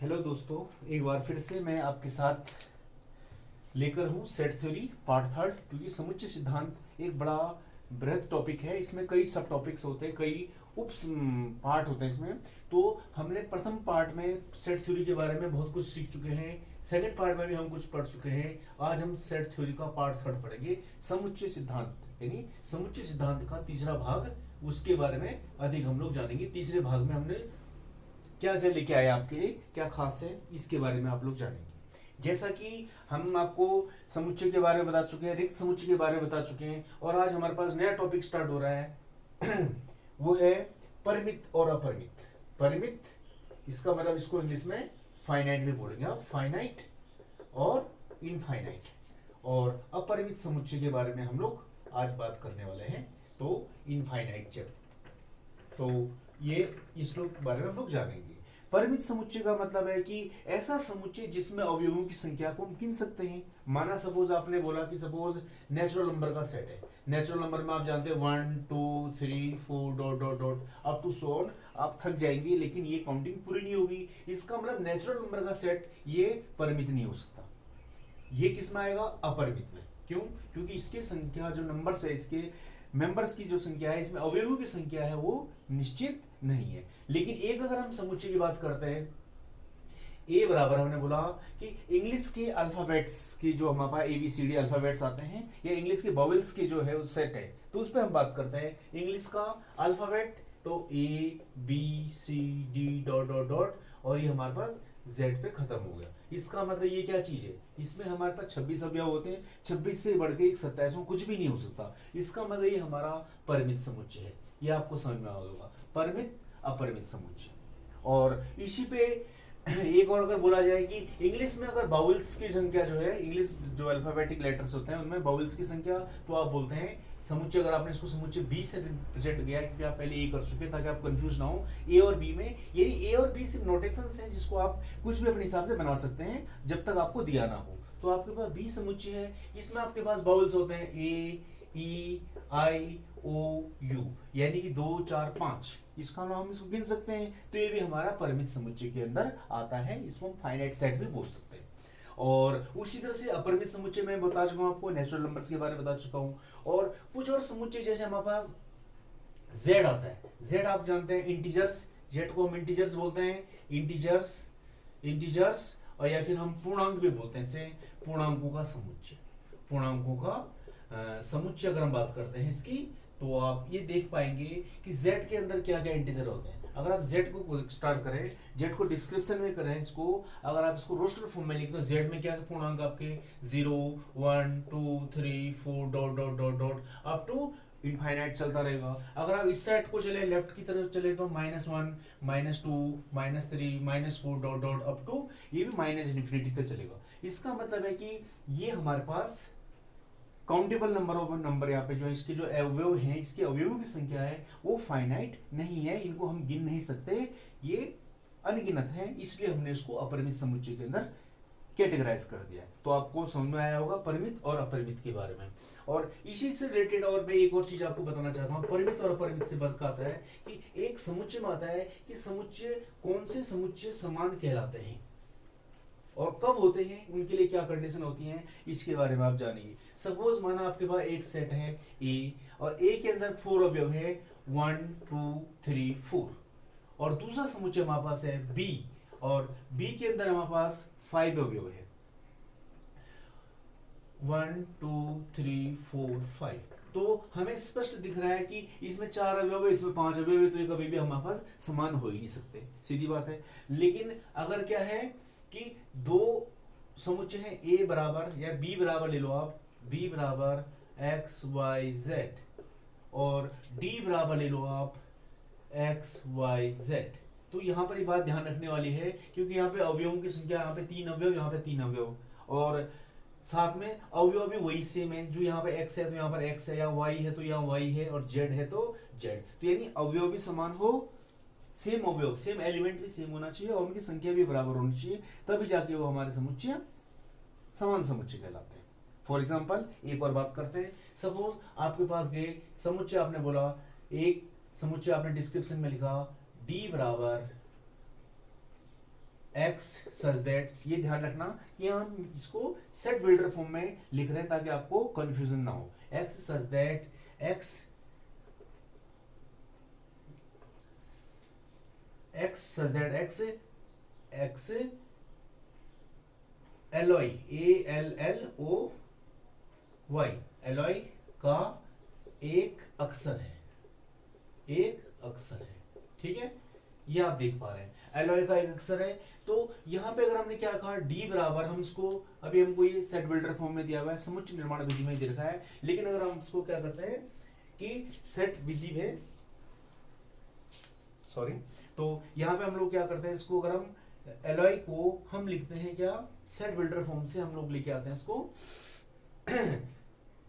Hello दोस्तों, एक बार फिर से मैं आपके साथ लेकर हूँ सेट थ्योरी पार्ट थर्ड। क्योंकि समुच्चय सिद्धांत एक बड़ा बृहद टॉपिक है। इसमें कई सब टॉपिक्स होते हैं, कई उप पार्ट होते हैं इसमें। तो हमने प्रथम पार्ट में सेट थ्योरी के बारे में बहुत कुछ सीख चुके हैं, सेकंड पार्ट में भी हम कुछ पढ़ चुके हैं। आज हम सेट थ्योरी का पार्ट थर्ड पढ़ेंगे, समुच्चय सिद्धांत, यानी समुच्चय सिद्धांत का तीसरा भाग। उसके बारे में अधिक हम लोग जानेंगे। तीसरे भाग में हमने क्या क्या लेके आए आपके लिए, क्या खास है, इसके बारे में आप लोग जानेंगे। जैसा कि हम आपको समुच्चय के बारे में बता चुके हैं, रिक्त समुच्चय के बारे में बता चुके हैं, और आज हमारे पास नया टॉपिक स्टार्ट हो रहा है वो है परिमित और अपरिमित। परिमित, इसका मतलब इसको इंग्लिश में फाइनाइट भी बोलेंगे आप, फाइनाइट और इनफाइनाइट। और अपरिमित समुच्चय के बारे में हम लोग आज बात करने वाले हैं, तो इनफाइनाइट जब, तो ये इस लोग बारे में हम लोग जानेंगे। परिमित समुच्चय का मतलब है कि ऐसा समुच्चय जिसमें अवयवों की संख्या को हम गिन सकते हैं। माना सपोज आपने बोला कि सपोज नेचुरल नंबर का सेट है। नेचुरल नंबर में आप जानते हैं 1 2 3 4 dot dot dot up to so on. आप थक जाएंगे लेकिन ये काउंटिंग पूरी नहीं होगी। इसका मतलब नेचुरल नंबर का सेट ये परिमित नहीं हो सकता। ये किस में आएगा? अपरिमित में। क्यों? क्योंकि इसके संख्या जो नंबर्स है, इसके मेंबर्स की जो संख्या है, इसमें अवयवों की संख्या है, वो निश्चित नहीं है। लेकिन एक अगर हम समुच्चय की बात करते हैं, ए बराबर हमने बोला कि इंग्लिश के अल्फाबेट्स की जो हमारे पास ABCD अल्फाबेट्स आते हैं, या इंग्लिश के वॉवेल्स की जो है उस सेट है, तो उस पर हम बात करते हैं। इंग्लिश का अल्फाबेट तो ABCD डॉट डॉट डॉट, और ये हमारे पास Z पे खत्म हो गया। इसका मतलब ये क्या चीज है? इसमें हमारे पास 26 अवयव होते हैं, 26 से बढ़ के एक 27 में कुछ भी नहीं हो सकता। इसका मतलब ये हमारा परिमित समुच्चय है। ये आपको समझ में आ होगा, परिमित अपरिमित समुच्चय। और इसी पे एक और अगर बोला जाए कि इंग्लिश में अगर बाउल्स की संख्या जो है, इंग्लिश जो अल्फाबेटिक लेटर्स होते हैं उनमें बाउल्स की संख्या, तो आप बोलते हैं समुच्चय, अगर आपने इसको समुच्चय बी से रिप्रेजेंट किया, क्योंकि आप पहले ए कर चुके ताकि आप कंफ्यूज ना हो ए और बी में। यानी ए और बी सिर्फ नोटेशंस हैं जिसको आप कुछ भी अपने हिसाब से बना सकते हैं जब तक आपको दिया ना हो। तो आपके पास बी समुच्चय है, इसमें आपके पास बाउल्स होते हैं ए ई आई ओ यू, यानी कि 2 4 5। इसका नाम हम इसको गिन सकते हैं। तो ये भी हमारा परिमित समुच्चय के अंदर आता है। इसको हम फाइनाइट सेट भी बोल सकते हैं। और उसी तरह से अपरिमित समुच्चय में बता चुका हूं आपको, नेचुरल नंबर्स के बारे में बता चुका हूं। और कुछ और समुच्चय जैसे हमारे पास Z आता है। Z आप जानते हैं इंटीजर्स, Z को हम इंटीजर्स बोलते हैं, इंटीजर्स इंटीजर्स, और या फिर हम पूर्णांक भी बोलते हैं, इसे पूर्णांकों का समुच्चय। पूर्णांकों का समुच्चय अगर हम बात करते हैं इसकी, तो आप ये देख पाएंगे कि Z के अंदर क्या क्या इंटीजर होते हैं। अगर आप Z को स्टार्ट करें, Z को डिस्क्रिप्शन में करें, इसको अगर आप इसको रोस्टर फॉर्म में लिखें तो Z में क्या पूर्णांक आपके 0 1 2 3 4 dot dot dot dot up to infinite चलता रहेगा। अगर आप इस साइड को चले, लेफ्ट की तरफ चले, तो -1 -2 -3 -4 डॉट डॉट अप टू ये भी -इन्फिनिटी तक चलेगा। इसका मतलब है कि ये हमारे पास काउंटेबल नंबर ऑफ नंबर, यहाँ पे जो इसके जो अवयव हैं, इसके अवयवों की संख्या है वो फाइनाइट नहीं है, इनको हम गिन नहीं सकते, ये अनगिनत है। इसलिए हमने इसको अपरिमित समुच्चय के अंदर कैटेगराइज कर दिया है। तो आपको समझ में आया होगा परिमित और अपरिमित के बारे में। और इसी से रिलेटेड और मैं एक और चीज आपको बताना चाहता हूँ। परिमित और अपरिमित से बात आता है कि एक समुच्चय में आता है कि समुच्चय, कौन से समुच्चय समान कहलाते हैं और कब होते हैं, उनके लिए क्या कंडीशन होती हैं, इसके बारे में आप जानिए। सपोज माना आपके पास एक सेट है ए, और ए के अंदर 4 अवयव है 1 2 3 4, और दूसरा समुच्चय हमारे पास है बी, और बी के अंदर हमारे पास 5 अवयव है 1 2 3 4 5। तो हमें स्पष्ट दिख रहा है कि इसमें 4 अवयव है, इसमें 5 अवयव है, तो ये कभी भी हमारे पास समान हो ही नहीं सकते, सीधी बात है। लेकिन अगर क्या है कि दो समुच्चय हैं ए बराबर या बी बराबर, ले लो आप, बी बराबर एक्स वाई जेड, और डी बराबर ले लो आप एक्स वाई जेड। तो यहाँ पर ये बात ध्यान रखने वाली है, क्योंकि यहाँ पे अवयवों की संख्या, यहाँ पे 3 अवयव, यहाँ पे 3 अवयव, और साथ में अवयव भी वही सेम है। जो यहाँ पे x है तो यहाँ पर x है, या y है तो यहाँ y है, और z है तो z। तो यानी अवयव भी समान हो, सेम अवयव, सेम एलिमेंट भी सेम होना चाहिए, और उनकी संख्या भी बराबर होनी चाहिए, तभी जाके वो हमारे समुच्चय समान समुच्चय कहलाते हैं। फॉर एग्जाम्पल एक और बात करते हैं। सपोज आपके पास गए समुच्चय, आपने बोला एक समुच्चय, आपने डिस्क्रिप्शन में लिखा d बराबर एक्स सच दैट, ये ध्यान रखना कि हम इसको सेट बिल्डर फॉर्म में लिख रहे हैं ताकि आपको कंफ्यूजन ना हो। X such that x such that x alloy ALLOY, alloy का एक अक्षर है, ठीक है, ये आप देख पा रहे हैं एलॉय का एक अक्षर है। तो यहाँ पे अगर हमने क्या कहा डी बराबर, हम इसको अभी हमको ये सेट बिल्डर फॉर्म में दिया हुआ है, समुच्चय निर्माण विधि में दे रखा है, लेकिन अगर हम इसको क्या करते हैं कि सेट विधि में सॉरी, तो यहाँ पे हम लोग क्या करते हैं, इसको अगर हम एलॉय को हम लिखते हैं क्या सेट बिल्डर फॉर्म से हम लोग लेके आते हैं इसको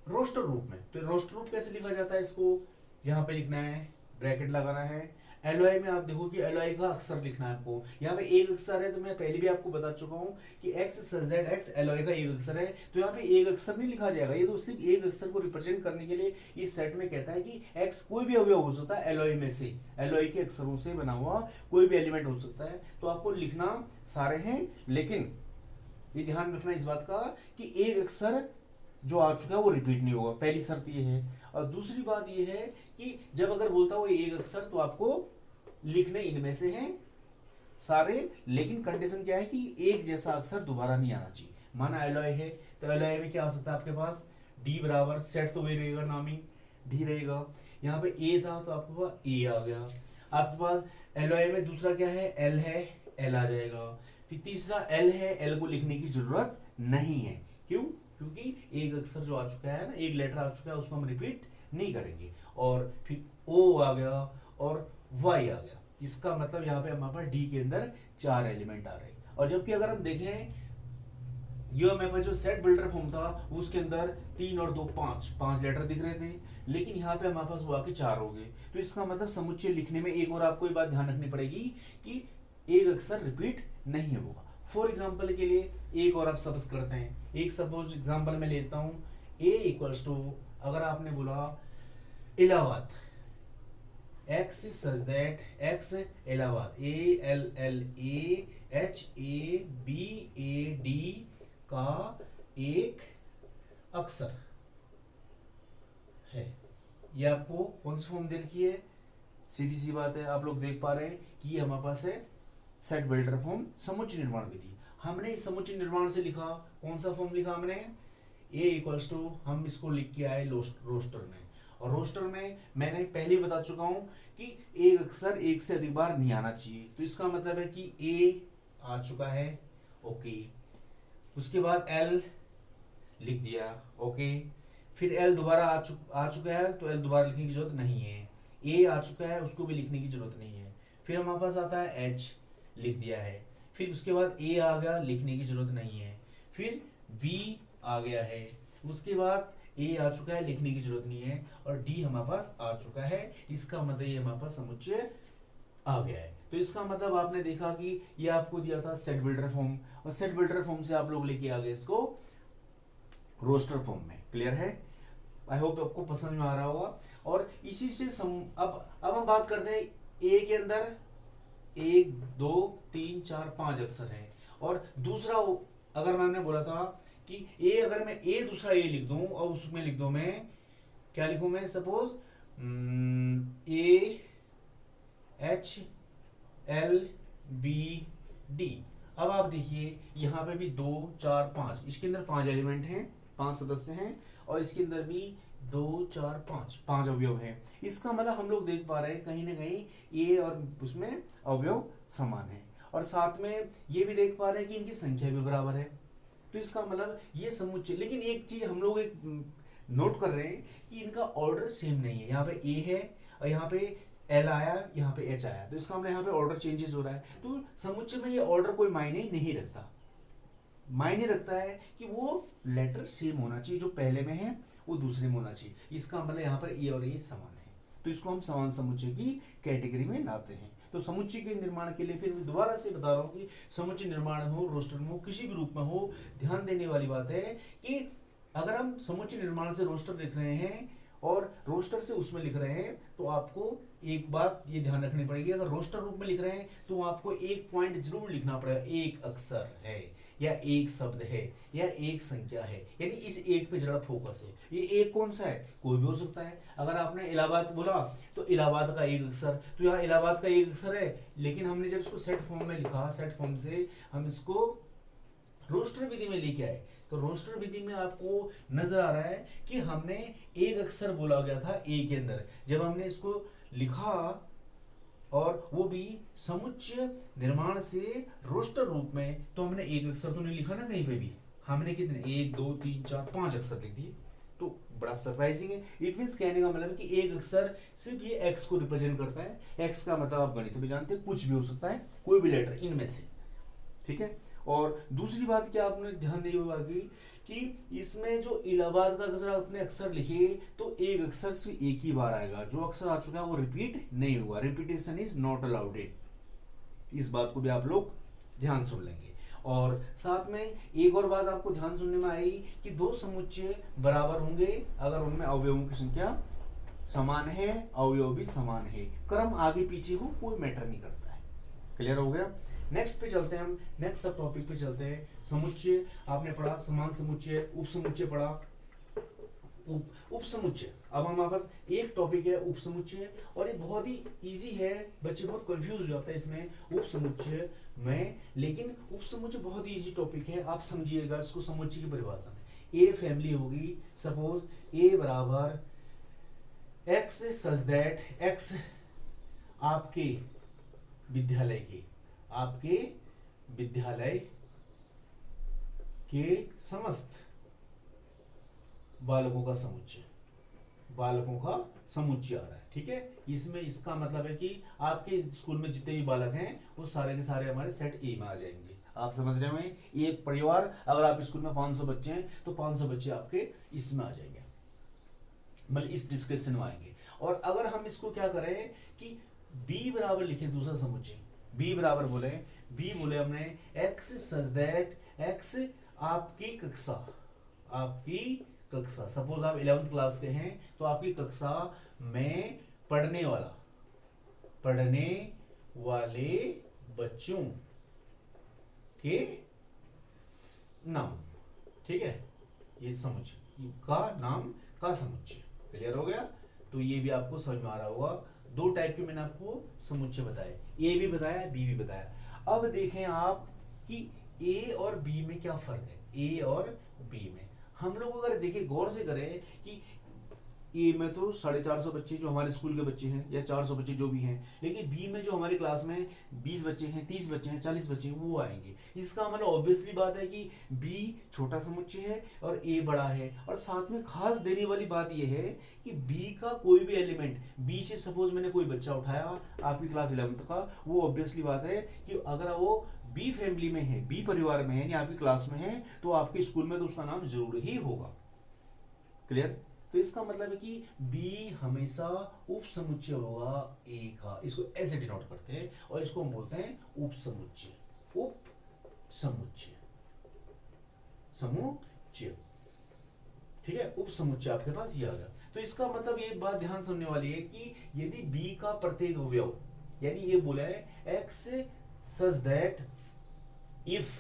रोस्टर रूप में। तो रोस्टर रूप कैसे लिखा जाता है, इसको यहाँ पे लिखना है, ब्रैकेट लगाना है। एलॉय में आप देखो कि एलॉय का अक्षर लिखना है आपको, यहाँ पे एक अक्षर है, तो मैं पहले भी आपको बता चुका हूँ कि x such that x alloy का एक अक्षर है, तो यहाँ पे एक अक्षर नहीं लिखा जाएगा, ये तो सिर्फ एक अक्षर को रिप्रेजेंट करने के लिए ये सेट में कहता है कि एक्स कोई भी अवयव हो सकता है एलॉय में से, एलॉय के अक्षरों से बना हुआ कोई भी एलिमेंट हो सकता है, तो आपको लिखना सारे हैं, लेकिन ये ध्यान रखना इस बात का कि एक अक्षर जो आ चुका है वो रिपीट नहीं होगा, पहली शर्त ये है। और दूसरी बात ये है कि जब अगर बोलता हो एक अक्षर तो आपको लिखने इनमें से हैं सारे, लेकिन कंडीशन क्या है कि एक जैसा अक्षर दोबारा नहीं आना चाहिए। माना एलॉय है, तो एलॉय में क्या आ सकता है आपके पास डी बराबर, सेट तो वही रहेगा, नामी डी रहेगा, यहाँ पे ए था तो आपके पास ए आ गया, आपके पास एलॉय में दूसरा क्या है एल है, एल आ जाएगा, फिर तीसरा एल है, एल को लिखने की जरूरत नहीं है, क्यों, क्योंकि एक अक्षर जो आ चुका है ना, एक लेटर आ चुका है, उसको हम रिपीट नहीं करेंगे। और फिर ओ आ गया और वाई आ गया, इसका मतलब यहाँ पे हमारे पास डी के अंदर 4 एलिमेंट आ रहे हैं। और जबकि अगर हम देखें ये हमारे पास जो सेट बिल्डर फॉर्म था उसके अंदर 3 और 2 5 लेटर दिख रहे थे, लेकिन यहाँ पे हमारे पास वो आके 4 हो गए, तो इसका मतलब समुच्चय लिखने में एक और आपको ये बात ध्यान रखनी पड़ेगी कि एक अक्षर रिपीट नहीं होगा। फॉर एग्जाम्पल के लिए एक और आप सपोज करते हैं, एक सपोज एग्जाम्पल में लेता हूं a इक्वल्स टू, अगर आपने बोला Allahabad, x such that x Allahabad ALLAHABAD का एक अक्षर है, ये आपको कौन सी फॉर्म दे रखी है, सीधी सी बात है, आप लोग देख पा रहे हैं कि हमारे पास है सेट बिल्डर फॉर्म समुच्चय निर्माण विधि। हमने इस समुच्चय निर्माण से लिखा, कौन सा फॉर्म लिखा हमने, a इक्वल्स टू, हम इसको लिख के आए रोस्टर में, और रोस्टर में मैंने पहले ही बता चुका हूं कि एक अक्षर एक से अधिक बार नहीं आना चाहिए, तो इसका मतलब है कि a आ चुका है, ओके, उसके बाद l लिख दिया, ओके, फिर l दोबारा आ चुका है, तो l दोबारा लिखने की जरूरत नहीं है, a आ चुका है, उसको भी लिखने की जरूरत नहीं है, फिर हमारे पास आता है h, लिख दिया है, फिर उसके बाद a आ गया, लिखने की जरूरत नहीं है, फिर v आ गया है, उसके बाद a आ चुका है, लिखने की जरूरत नहीं है, और d हमारे पास आ चुका है, इसका मतलब ये हमारे पास समुच्चय आ गया है। तो इसका मतलब आपने देखा कि ये आपको दिया था सेट बिल्डर फॉर्म, और सेट बिल्डर फॉर्म से आप लोग लेके आ गए इसको रोस्टर फॉर्म में, क्लियर है, आई होप आपको पसंद में आ रहा होगा। और इसी से अब हम बात करते हैं a के अंदर 1 2 3 4 5 अक्षर है, और दूसरा अगर मैंने बोला था कि ए, अगर मैं ए दूसरा ए लिख दूं और उसमें लिख दूं मैं क्या लिखूं, मैं सपोज AHLBD। अब आप देखिए यहाँ पे भी 2 4 5, इसके अंदर 5 एलिमेंट हैं, 5 सदस्य हैं, और इसके अंदर भी 2 4 5 अवयव हैं। इसका मतलब हम लोग देख पा रहे हैं कहीं ना कहीं ए और उसमें अवयव समान है, और साथ में ये भी देख पा रहे हैं कि इनकी संख्या भी बराबर है, तो इसका मतलब ये समुच्चय। लेकिन एक चीज हम लोग एक नोट कर रहे हैं कि इनका ऑर्डर सेम नहीं है, यहाँ पे ए है और यहाँ पे एल आया, यहाँ पे एच आया, तो इसका मतलब यहाँ पे ऑर्डर चेंजेस हो रहा है। तो समुच्चय में ये ऑर्डर कोई मायने नहीं रखता, मायने रखता है कि वो लेटर सेम होना चाहिए, जो पहले में है वो दूसरे में होना चाहिए, इसका मतलब यहाँ पर ए और ए समान है, तो इसको हम समान समुच्चय की कैटेगरी में लाते हैं। तो समुच्चय के निर्माण के लिए फिर मैं दोबारा से बता रहा हूँ कि समुच्चय निर्माण हो, रोस्टर में हो, किसी भी रूप में हो, ध्यान देने वाली बात है कि अगर हम समुच्चय निर्माण से रोस्टर लिख रहे हैं और रोस्टर से उसमें लिख रहे हैं, तो आपको एक बात ये ध्यान रखनी पड़ेगी, अगर रोस्टर रूप में लिख रहे हैं तो आपको एक पॉइंट जरूर लिखना पड़ेगा, एक अक्षर है या एक शब्द है या एक संख्या है, यानी इस एक पे जरा फोकस है। ये एक कौन सा है, कोई भी हो सकता है। अगर आपने इलाहाबाद बोला तो इलाहाबाद का एक अक्षर, तो यहाँ इलाहाबाद का एक अक्षर है, लेकिन हमने जब इसको सेट फॉर्म में लिखा, सेट फॉर्म से हम इसको रोस्टर विधि में लेके आए, तो रोस्टर विधि में आपको नजर आ रहा है कि हमने एक अक्षर बोला गया था ए के अंदर, जब हमने इसको लिखा और वो भी समुच्चय निर्माण से रोस्टर रूप में, तो हमने एक अक्षर तो नहीं लिखा ना कहीं पे भी, हमने कितने 1 2 3 4 5 अक्षर लिख दिए, तो बड़ा सरप्राइजिंग है। इट मींस कहने का मतलब है कि एक अक्षर सिर्फ ये एक्स को रिप्रेजेंट करता है। एक्स का मतलब आप गणित में जानते हैं, कुछ भी हो सकता है, कोई भी लेटर इनमें से, ठीक है। और दूसरी बात क्या आपने ध्यान दी होगी कि इसमें जो इलाहाबाद का अगर आपने अक्षर लिखे तो एक अक्षर सिर्फ एक ही बार आएगा, जो अक्षर आ चुका है वो रिपीट नहीं हुआ, रिपीटेशन इज नॉट अलाउडेड। इस बात को भी आप लोग ध्यान सुन लेंगे। और साथ में एक और बात आपको ध्यान सुनने में आई कि दो समुच्चय बराबर होंगे अगर उनमें अवयवों की संख्या समान है, अवयव भी समान है, क्रम आगे पीछे हो कोई मैटर नहीं करता है। क्लियर हो गया। नेक्स्ट पे चलते हैं हम, नेक्स्ट सब टॉपिक पे चलते हैं। समुच्चय आपने पढ़ा, समान समुच्चय, उप समुच्चय पढ़ा, उप समुच्चय। अब हमारे पास एक टॉपिक है उप समुच्चय, और ये बहुत ही इजी है, बच्चे बहुत कंफ्यूज हो जाते हैं इसमें उप समुच्चय में, लेकिन उप समुच्चय बहुत ही इजी टॉपिक है, आप समझिएगा इसको। समुच्चय की परिभाषा में ए फैमिली होगी, सपोज ए बराबर एक्स सच दैट एक्स आपके विद्यालय के समस्त बालकों का समुच्चय आ रहा है, ठीक है। इसमें इसका मतलब है कि आपके स्कूल में जितने भी बालक हैं वो सारे के सारे हमारे सेट ए में आ जाएंगे। आप समझ रहे हैं? एक परिवार, अगर आप स्कूल में 500 बच्चे हैं तो 500 बच्चे आपके इसमें आ जाएंगे, मतलब इस डिस्क्रिप्शन में आएंगे। और अगर हम इसको क्या करें कि बी बराबर लिखे दूसरा समुच्चय, बी बराबर बी बोले हमने एक्स सच दैट एक्स आपकी कक्षा, सपोज आप 11th क्लास के हैं तो आपकी कक्षा में पढ़ने वाले बच्चों के नाम, ठीक है, ये समुच्चय का नाम का समुच्चय। क्लियर हो गया। तो ये भी आपको समझ में आ रहा होगा। दो टाइप के मैंने आपको समुच्चय बताए, ए भी बताया, बी भी बताया। अब देखें आप कि ए और बी में क्या फर्क है। ए और बी में हम लोग अगर देखें, गौर से करें कि ए में तो 450 बच्चे जो हमारे स्कूल के बच्चे हैं, या 400 बच्चे जो भी हैं, लेकिन बी में जो हमारी क्लास में 20 बच्चे हैं, 30 बच्चे हैं, 40 बच्चे हैं, वो आएंगे। इसका मतलब ऑब्वियसली बात है कि बी छोटा समुच्चय है और ए बड़ा है। और साथ में खास देने वाली बात यह है कि बी का कोई भी एलिमेंट, बी से सपोज मैंने कोई बच्चा उठाया आपकी क्लास 11th का, वो ऑब्वियसली बात है कि अगर वो बी फैमिली में है, बी परिवार में है, यानी आपकी क्लास में है, तो आपके स्कूल में तो उसका नाम जरूर ही होगा। क्लियर। तो इसका मतलब है कि बी हमेशा उप समुच्चय होगा ए का, इसको ऐसे डिनोट करते हैं, और इसको हम बोलते हैं उप समुच्चय, ठीक है। उप समुच्चय आपके पास ये आ गया। तो इसका मतलब ये बात ध्यान सुनने वाली है कि यदि बी का प्रत्येक अवयव, यानी ये बोला है एक्स सच दैट इफ,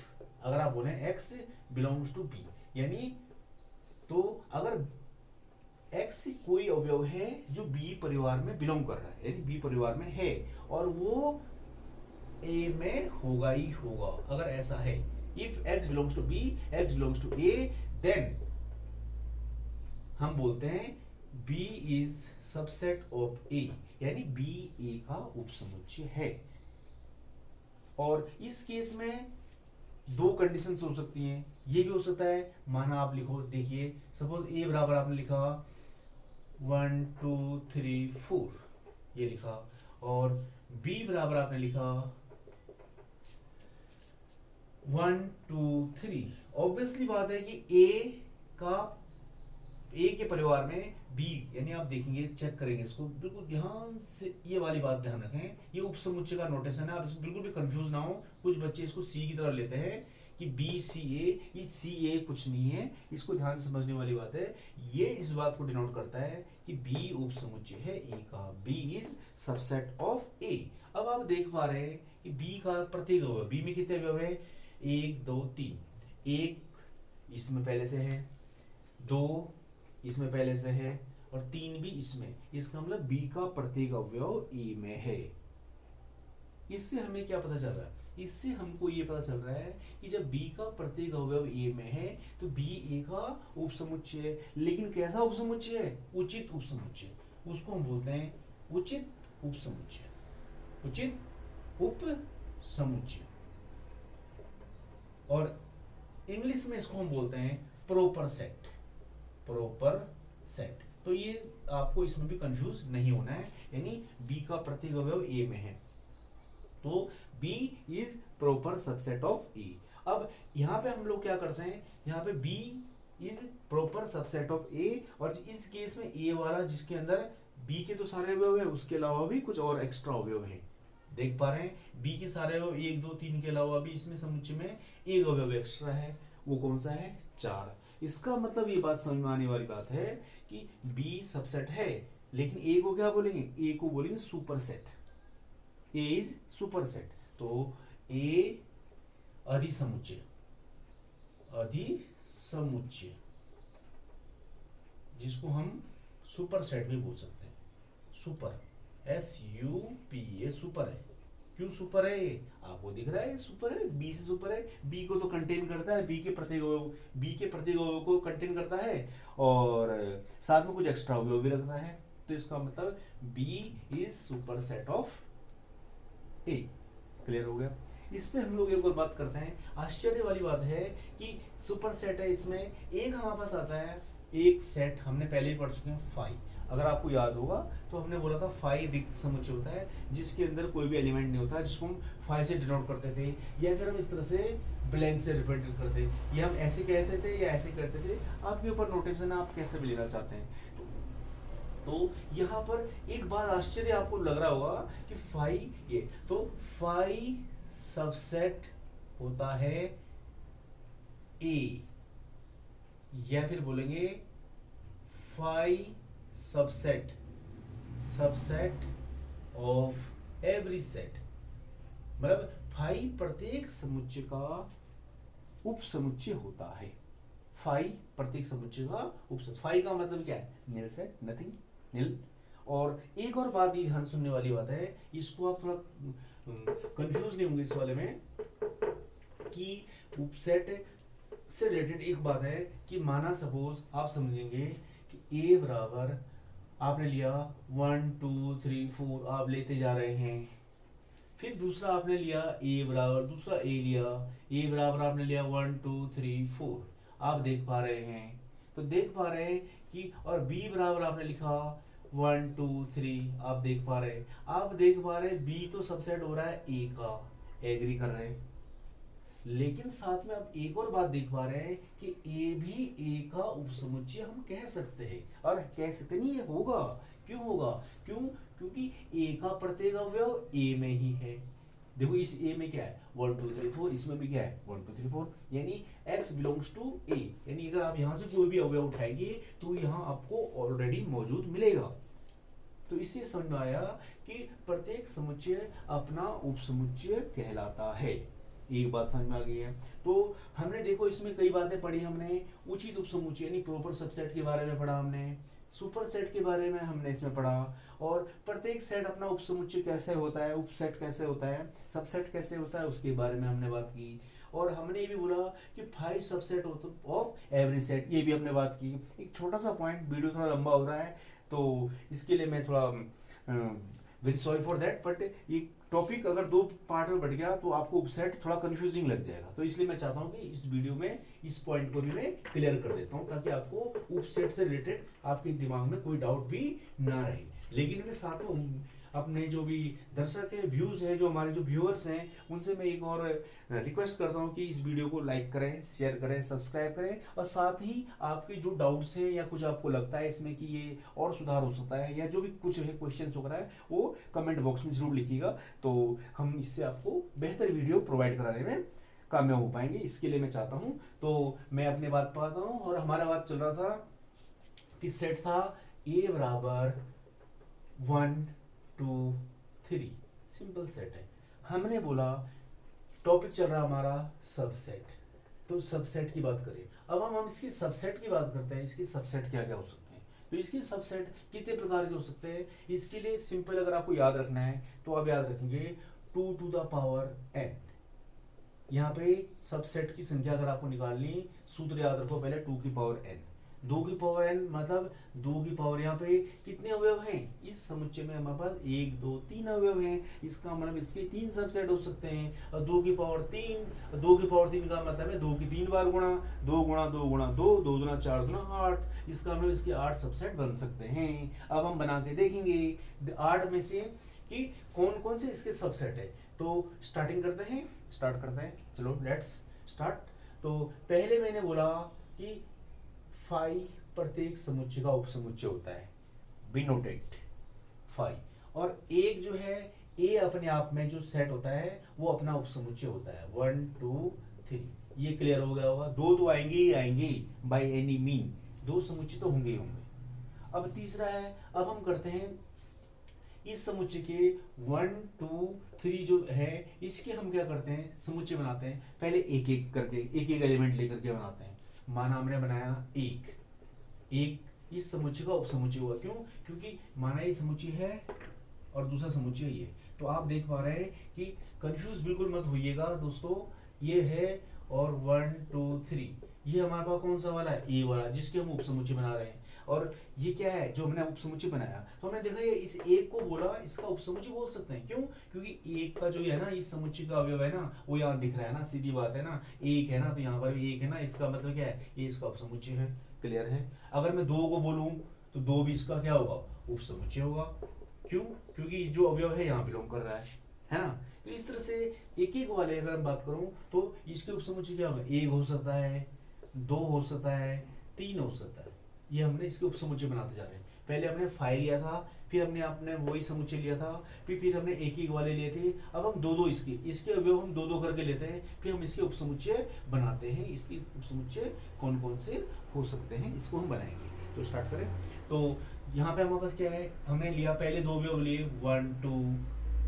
अगर आप बोले एक्स बिलोंग्स टू बी, यानी तो अगर एक्स कोई अवयव है जो बी परिवार में बिलोंग कर रहा है, यानी बी परिवार में है, और वो ए में होगा ही होगा, अगर ऐसा है, if x belongs to B, x belongs to A, then हम बोलते हैं B is subset of A, यानी बी ए का उपसमुच्चय है। और इस केस में दो कंडीशंस हो सकती हैं। ये भी हो सकता है, माना आप लिखो, देखिए सपोज ए बराबर आपने लिखा 1 2 3 4, ये लिखा, और बी बराबर आपने लिखा 1 2 3। ऑब्वियसली बात है कि ए के परिवार में बी, यानी आप देखेंगे, चेक करेंगे इसको बिल्कुल ध्यान से, ये वाली बात ध्यान रखें, ये उपसमुच्चय का नोटेशन है, आप इसमें बिल्कुल भी कंफ्यूज ना हो। कुछ बच्चे इसको सी की तरफ लेते हैं, कि बी सी ए, ये सी ए कुछ नहीं है, इसको ध्यान से समझने वाली बात है। ये इस बात को डिनोट करता है कि बी उप समुच्चय है ए का, बी इज सबसेट ऑफ ए। अब आप देख पा रहे हैं कि बी का प्रत्येक अवयव, बी में कितने अवयव है, 1 2 3, एक इसमें पहले से है, 2 इसमें पहले से है और 3 भी इसमें। इसका मतलब बी का प्रत्येक अवयव ए में है। इससे हमें क्या पता चल रहा है, इससे हमको ये पता चल रहा है कि जब b का प्रत्येक अवयव a में है तो b a का उपसमुच्चय है। लेकिन कैसा उपसमुच्चय है, उचित उपसमुच्चय, उसको हम बोलते हैं उचित उपसमुच्चय, उचित उपसमुच्चय। और इंग्लिश में इसको हम बोलते हैं प्रॉपर सेट, प्रॉपर सेट। तो ये आपको इसमें भी कंफ्यूज नहीं होना है, यानी b का प्रत्येक अवयव a में है तो B is proper subset of A। अब यहाँ पे हम लोग क्या करते हैं, यहाँ पे B is proper subset of A, और इस केस में A वाला जिसके अंदर B के तो सारे अवयव है, उसके अलावा भी कुछ और एक्स्ट्रा अवयव है। देख पा रहे हैं B के सारे अवयव 1 2 3 के अलावा भी इसमें समुच्चय में एक अवयव एक्स्ट्रा है, वो कौन सा है, 4। इसका मतलब ये बात समझ में आने वाली बात है कि B सबसेट है, लेकिन A को क्या बोलेंगे, A को बोलेंगे सुपरसेट, A इज सुपरसेट। तो A अधिसमुच्चय, अधिसमुच्चय जिसको हम सुपरसेट भी बोल सकते हैं, सुपर, SUPR, सुपर है। क्यों सुपर है, आपको दिख रहा है सुपर है, B से सुपर है, B को तो कंटेन करता है, B के प्रत्येक अवयव को कंटेन करता है और साथ में कुछ एक्स्ट्रा अवयव भी रखता है। तो इसका मतलब B is superset of A। Clear हो गया। इसमें हम लोग एक और बात करते हैं, आश्चर्य वाली बात है कि सुपर सेट है, इसमें एक हमारे पास आता है, एक सेट हमने पहले ही पढ़ चुके हैं फाई। अगर आपको याद होगा तो हमने बोला था फाई रिक्त समुच्चय होता है जिसके अंदर कोई भी एलिमेंट नहीं होता, जिसको हम फाई से डिनोट करते थे, या फिर हम इस तरह से ब्लैंक से रिप्रेजेंट करते, या हम ऐसे कहते थे या ऐसे करते थे, आपके ऊपर नोटेशन है, आप कैसे भी लेना चाहते हैं। तो यहाँ पर एक बात आश्चर्य आपको लग रहा होगा कि फाई, ये तो फाई सबसेट होता है A, या फिर बोलेंगे phi subset, subset of every set. मतलब फाई प्रत्येक समुच्चय का उपसमुच्चय होता है, फाई प्रत्येक समुच्चय का उपसमुच्चय। फाई का मतलब क्या है, नील सेट, नथिंग, नील। और एक और बात ये ध्यान सुनने वाली बात है, इसको आप थोड़ा कंफ्यूज नहीं होंगे इस वाले में, कि उपसेट से रिलेटेड एक बात है कि माना सपोज आप समझेंगे कि A बराबर आपने लिया 1 2 3 4, आप लेते जा रहे हैं, फिर दूसरा आपने लिया A बराबर, दूसरा A लिया, A बराबर आपने लिया 1 2 3 4, आप देख पा रहे हैं, तो देख पा रहे हैं कि, और B बराबर आपने लिखा 1 2 3, आप देख पा रहे हैं, आप देख पा रहे हैं B तो सबसेट हो रहा है A का, एग्री कर रहे हैं, लेकिन साथ में आप एक और बात देख पा रहे हैं कि A भी A का उपसमुच्चय हम कह सकते हैं, और कह सकते नहीं है, होगा। क्यों होगा, क्योंकि A का प्रत्येक अवयव A में ही है। देखो इस A में क्या है, 1 2 3 4, इसमें भी क्या है 1 2 3 4, यानी X बिलोंग्स टू A, यानी अगर आप यहाँ से कोई भी अवयव उठाएंगे तो यहाँ आपको ऑलरेडी मौजूद मिलेगा। तो इससे समझ में आया कि प्रत्येक समुच्चय अपना उपसमुच्चय कहलाता है। एक बात समझ में आ गई है। तो हमने देखो इसमें कई बातें पढ़ी, हमने उचित उपसमुच्चय यानी प्रॉपर सबसेट के बारे में पढ़ा, हमने सुपर सेट के बारे में हमने इसमें पढ़ा, और प्रत्येक सेट अपना उपसमुच्चय कैसे होता है, उपसेट कैसे होता है, सबसेट कैसे होता है, उसके बारे में हमने बात की। और हमने ये भी बोला कि five subset of every set, ये भी हमने बात की। एक छोटा सा पॉइंट, वीडियो थोड़ा लंबा हो रहा है तो इसके लिए मैं थोड़ा very sorry for that, but ये टॉपिक अगर 2 पार्ट में बढ़ गया तो आपको उपसेट थोड़ा कंफ्यूजिंग लग जाएगा, तो इसलिए मैं चाहता हूं कि इस वीडियो में इस पॉइंट को भी मैं क्लियर कर देता हूं, ताकि आपको उपसेट से रिलेटेड आपके दिमाग में कोई डाउट भी ना रहे। लेकिन मैं साथ में अपने जो भी दर्शक है, व्यूज है, जो हमारे जो व्यूअर्स हैं, उनसे मैं एक और रिक्वेस्ट करता हूं कि इस वीडियो को लाइक करें, शेयर करें, सब्सक्राइब करें, और साथ ही आपके जो डाउट्स हैं या कुछ आपको लगता है इसमें कि ये और सुधार हो सकता है, या जो भी कुछ है क्वेश्चन वगैरह है, वो कमेंट बॉक्स में जरूर लिखिएगा, तो हम इससे आपको बेहतर वीडियो प्रोवाइड कराने में कामयाब हो पाएंगे। इसके लिए मैं चाहता हूँ, तो मैं अपने बात पर आता हूँ। और हमारा बात चल रहा था कि सेट था ए बराबर 1 2 3, सिंपल सेट है। हमने बोला टॉपिक चल रहा हमारा सबसेट, तो सबसेट की बात करें। अब हम इसकी सबसेट की बात करते हैं, इसकी सबसेट क्या क्या हो सकते हैं। तो इसकी सबसेट कितने प्रकार के हो सकते हैं, इसके लिए सिंपल अगर आपको याद रखना है तो आप याद रखेंगे 2 टू द पावर n। यहाँ पे सबसेट की संख्या अगर आपको निकालनी, सूत्र याद रखो पहले 2 की पावर n। 2 की पावर n मतलब 2 की पावर यहाँ पे कितने अवयव हैं, इस समुच्चय में हमारे पास 1 2 3 अवयव हैं। इसका मतलब इसके 3 सबसेट हो सकते हैं। और 2 की पावर 3, 2 की पावर 3 का मतलब है 2 की 3 बार गुणा, 2 गुणा 2 गुणा 2, 2 गुणा 4 गुणा 8। इसका मतलब इसके 8 सबसेट बन सकते हैं। अब हम बना के देखेंगे 8 में से कि कौन कौन से इसके सबसेट है। तो स्टार्ट करते हैं, चलो लेट्स स्टार्ट। तो पहले मैंने बोला कि फाई प्रत्येक समुच्चय का उपसमुच्चय होता है, बी नोटेड फाई। और एक जो है ए अपने आप में जो सेट होता है वो अपना उपसमुच्चय होता है 1 2 3। ये क्लियर हो गया होगा। दो तो आएंगे ही आएंगे बाय एनी मीन, दो समुच्चय तो होंगे ही होंगे। अब तीसरा है, अब हम करते हैं इस समुच्चय के 1 2 3 जो है इसके हम क्या करते हैं, समुच्चय बनाते हैं। पहले एक एक करके एक एक एलिमेंट लेकर के बनाते हैं। माना हमने बनाया एक इस समुच्चय का उपसमुच्चय हुआ। क्यों, क्योंकि माना ये समुच्चय है और दूसरा समुच्चय ये। तो आप देख पा रहे हैं कि कंफ्यूज बिल्कुल मत होइएगा दोस्तों, ये है और 1 2 3 ये हमारे पास कौन सा वाला है, ए वाला, जिसके हम उपसमुच्चय बना रहे हैं। और ये क्या है जो हमने उपसमुच्चय बनाया, तो हमने देखा ये इस एक को बोला इसका उपसमुच्चय बोल सकते हैं। क्यों, क्योंकि एक का जो है ना इस समुच्चय का अवयव है ना वो यहाँ दिख रहा है ना, सीधी बात है ना, एक है ना तो यहाँ पर भी एक है ना, इसका मतलब क्या है ये इसका उपसमुच्चय है। क्लियर है। अगर मैं दो को बोलूं तो दो भी इसका क्या होगा, उपसमुच्चय होगा। क्यों, क्योंकि जो अवयव है यहाँ बिलोंग कर रहा है ना। तो इस तरह से एक एक वाले अगर मैं बात करूं तो इसके उपसमुच्चय क्या होगा, एक हो सकता है, दो हो सकता है, तीन हो सकता है। ये हमने इसके उपसमुच्चय बनाते जा रहे हैं। पहले हमने फाइल लिया था, फिर हमने अपने वही समुच्चय लिया था, फिर हमने एक एक वाले लिए थे। अब हम दो दो इसके अवयव हम दो दो करके लेते हैं, फिर हम इसके उपसमुच्चय बनाते हैं। इसके उपसमुच्चय कौन कौन से हो सकते हैं इसको हम बनाएंगे। तो स्टार्ट करें। तो यहाँ पे हमारे पास क्या है, हमने लिया पहले दो अवयव लिए 1 2,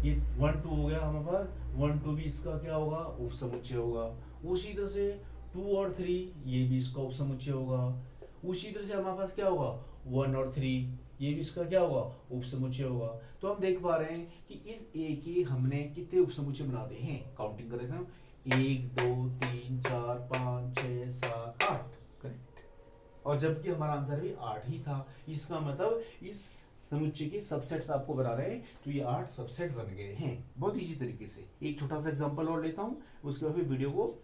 ये 1 2 हो गया हमारे पास। 1 2 भी इसका क्या होगा, उपसमुच्चय होगा। उसी तरह से 2 और 3 ये भी इसका उपसमुच्चय होगा। उसी तरह से हमारे पास क्या होगा 1 और 3 ये भी इसका क्या होगा, उपसमुच्चय होगा। तो हम देख पा रहे हैं कि इस ए के हमने कितने उपसमुच्चय बनाते हैं, काउंटिंग करें हम 1 2 3 4 5 6 7 8। करेक्ट। और जबकि हमारा आंसर भी 8 ही था। इसका मतलब इस समुच्चय के सबसेट्स आपको बना रहे हैं, तो ये 8 सबसेट बन गए हैं बहुत इजी तरीके से। एक छोटा सा एग्जांपल और लेता हूं, उसके बाद फिर वीडियो को